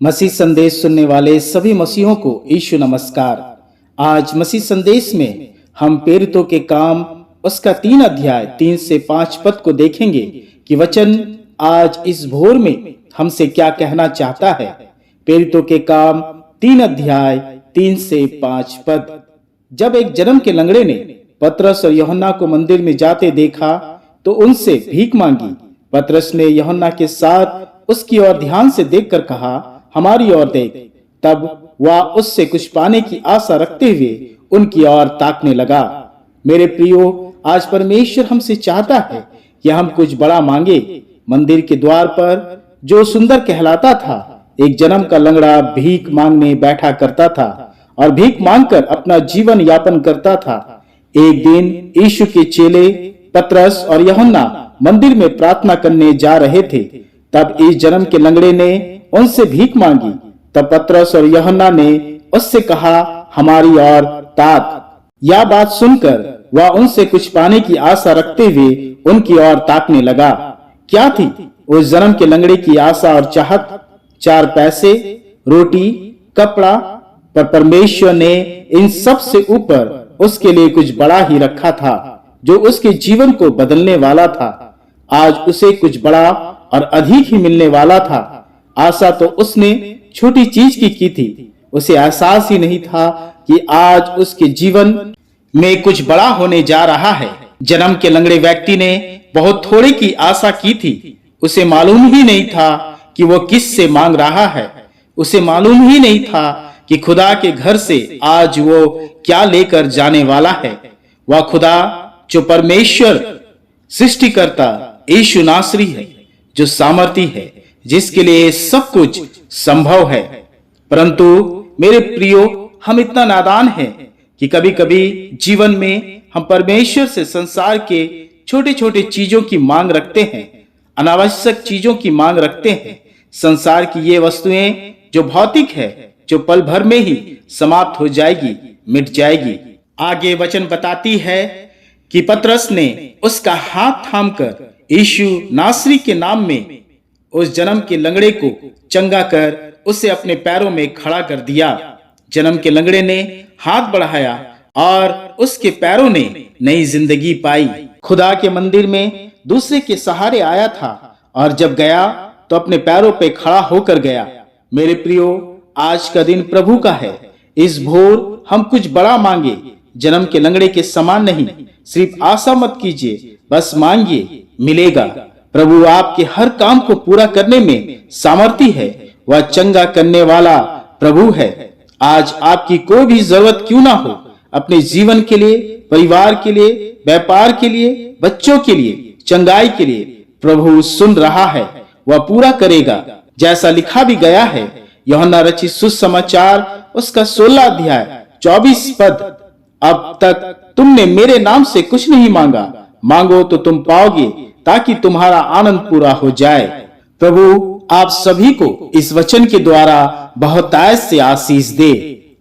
मसीह संदेश सुनने वाले सभी मसीहों को यीशु नमस्कार। आज मसीह संदेश में हम प्रेरितों के काम उसका 3 अध्याय 3 से 5 पद को देखेंगे कि वचन आज इस भोर में हमसे क्या कहना चाहता है। प्रेरितों के काम 3 अध्याय 3 से 5 पद। जब एक जन्म के लंगड़े ने पतरस और यूहन्ना को मंदिर में जाते देखा तो उनसे भीख मांगी। पतरस ने यूहन्ना के साथ उसकी ओर ध्यान से देखकर कहा, हमारी ओर देख। तब वह उससे कुछ पाने की आशा रखते हुए उनकी ओर ताकने लगा। मेरे प्रियो, आज परमेश्वर हमसे चाहता है कि हम कुछ बड़ा मांगे। मंदिर के द्वार पर जो सुंदर कहलाता था, एक जन्म का लंगड़ा भीख मांगने बैठा करता था और भीख मांगकर अपना जीवन यापन करता था। एक दिन यीशु के चेले पतरस और यूहन्ना मंदिर में प्रार्थना करने जा रहे थे। तब इस जन्म के लंगड़े ने उनसे भीख मांगी। तब पतरस और यूहन्ना ने उससे कहा, हमारी ओर ताक। यह बात सुनकर वह उनसे कुछ पाने की आशा रखते हुए उनकी ओर ताकने लगा। क्या थी उस जन्म के लंगड़े की आशा और चाहत? 4 पैसे, रोटी, कपड़ा। पर परमेश्वर ने इन सब से ऊपर उसके लिए कुछ बड़ा ही रखा था, जो उसके जीवन को बदलने वाला था। आज उसे कुछ बड़ा और अधिक ही मिलने वाला था। आशा तो उसने छोटी चीज की थी। उसे एहसास ही नहीं था कि आज उसके जीवन में कुछ बड़ा होने जा रहा है। जन्म के लंगड़े व्यक्ति ने बहुत थोड़े की आशा की थी। उसे मालूम ही नहीं था कि वो किस से मांग रहा है। उसे मालूम ही नहीं था कि खुदा के घर से आज वो क्या लेकर जाने वाला है। वह खुदा जो परमेश्वर सृष्टिकर्ता यीशु नासरी है, जो सामर्थी है, जिसके लिए सब कुछ संभव है। परंतु मेरे प्रियो, हम इतना नादान हैं कि कभी कभी जीवन में हम परमेश्वर से संसार के छोटे छोटे चीजों की मांग रखते हैं, अनावश्यक चीजों की मांग रखते हैं। संसार की ये वस्तुएं जो भौतिक है, जो पल भर में ही समाप्त हो जाएगी, मिट जाएगी। आगे वचन बताती है कि पतरस ने उसका हाथ थामकर यीशु नासरी के नाम में उस जन्म के लंगड़े को चंगा कर उसे अपने पैरों में खड़ा कर दिया। जन्म के लंगड़े ने हाथ बढ़ाया और उसके पैरों ने नई जिंदगी पाई। खुदा के मंदिर में दूसरे के सहारे आया था और जब गया तो अपने पैरों पे खड़ा होकर गया। मेरे प्रियो, आज का दिन प्रभु का है। इस भोर हम कुछ बड़ा मांगे, जन्म के लंगड़े के समान नहीं। सिर्फ आशा मत कीजिए, बस मांगिए, मिलेगा। प्रभु आपके हर काम को पूरा करने में सामर्थी है। वह चंगा करने वाला प्रभु है। आज आपकी कोई भी जरूरत क्यों ना हो, अपने जीवन के लिए, परिवार के लिए, व्यापार के लिए, बच्चों के लिए, चंगाई के लिए प्रभु सुन रहा है। वह पूरा करेगा, जैसा लिखा भी गया है यूहन्ना रचित सुसमाचार उसका 16 अध्याय 24 पद। अब तक तुमने मेरे नाम से कुछ नहीं मांगा, मांगो तो तुम पाओगे, ताकि तुम्हारा आनंद पूरा हो जाए। प्रभु आप सभी को इस वचन के द्वारा बहुतायत से आशीष दे।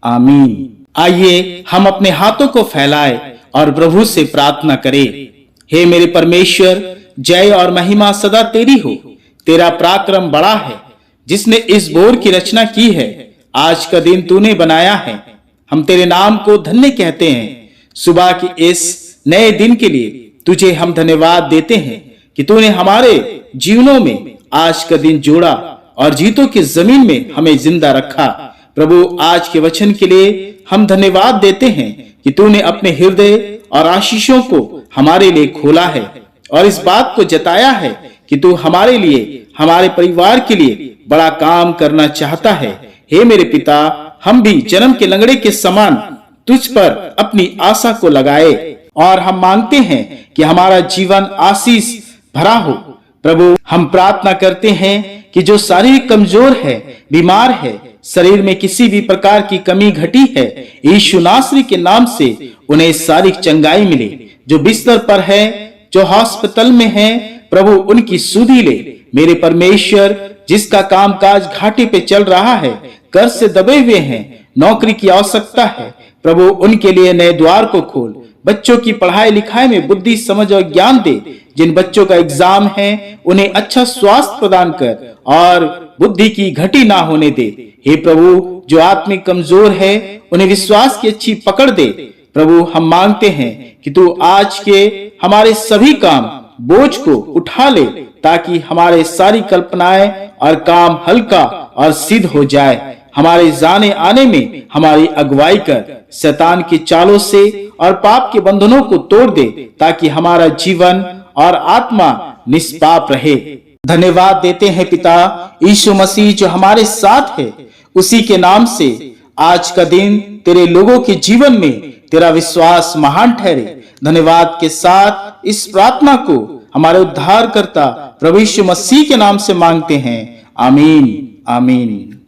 आमीन। आइए हम अपने हाथों को फैलाएं और प्रभु से प्रार्थना करें। हे मेरे परमेश्वर, जय और महिमा सदा तेरी हो। तेरा पराक्रम बड़ा है, जिसने इस भोर की रचना की है। आज का दिन तूने बनाया है, हम तेरे नाम को धन्य कहते हैं। सुबह की इस नए दिन के लिए तुझे हम धन्यवाद देते हैं कि तूने हमारे जीवनों में आज का दिन जोड़ा और जीतों की जमीन में हमें जिंदा रखा। प्रभु आज के वचन के लिए हम धन्यवाद देते हैं कि तूने अपने हृदय और आशीषों को हमारे लिए खोला है और इस बात को जताया है कि तू हमारे लिए, हमारे परिवार के लिए बड़ा काम करना चाहता है। हे मेरे पिता, हम भी जन्म के लंगड़े के समान तुझ पर अपनी आशा को लगाए और हम मांगते हैं कि हमारा जीवन आशीष भरा हो। प्रभु हम प्रार्थना करते हैं कि जो शारीरिक कमजोर है, बीमार है, शरीर में किसी भी प्रकार की कमी घटी है, यीशु नासरी के नाम से उन्हें शारीरिक चंगाई मिले। जो बिस्तर पर है, जो हॉस्पिटल में है, प्रभु उनकी सुधि ले। मेरे परमेश्वर, जिसका कामकाज घाटे पे चल रहा है, कर्ज से दबे हुए हैं, नौकरी की आवश्यकता है, प्रभु उनके लिए नए द्वार को खोल। बच्चों की पढ़ाई लिखाई में बुद्धि समझ और ज्ञान दे। जिन बच्चों का एग्जाम है उन्हें अच्छा स्वास्थ्य प्रदान कर और बुद्धि की घटी ना होने दे। हे प्रभु, जो आत्मिक कमजोर है उन्हें विश्वास की अच्छी पकड़ दे। प्रभु, हम मांगते हैं कि तू आज के हमारे सभी काम बोझ को उठा ले, ताकि हमारे सारी कल्पनाएं और काम हल्का और सिद्ध हो जाए। हमारे जाने आने में हमारी अगुवाई कर, शैतान की चालों से और पाप के बंधनों को तोड़ दे, ताकि हमारा जीवन और आत्मा निष्पाप रहे। धन्यवाद देते हैं पिता, यीशु मसीह जो हमारे साथ है, उसी के नाम से आज का दिन तेरे लोगों के जीवन में तेरा विश्वास महान ठहरे। धन्यवाद के साथ इस प्रार्थना को हमारे उद्धारकर्ता प्रभु यीशु मसीह के नाम से मांगते हैं। आमीन, आमीन।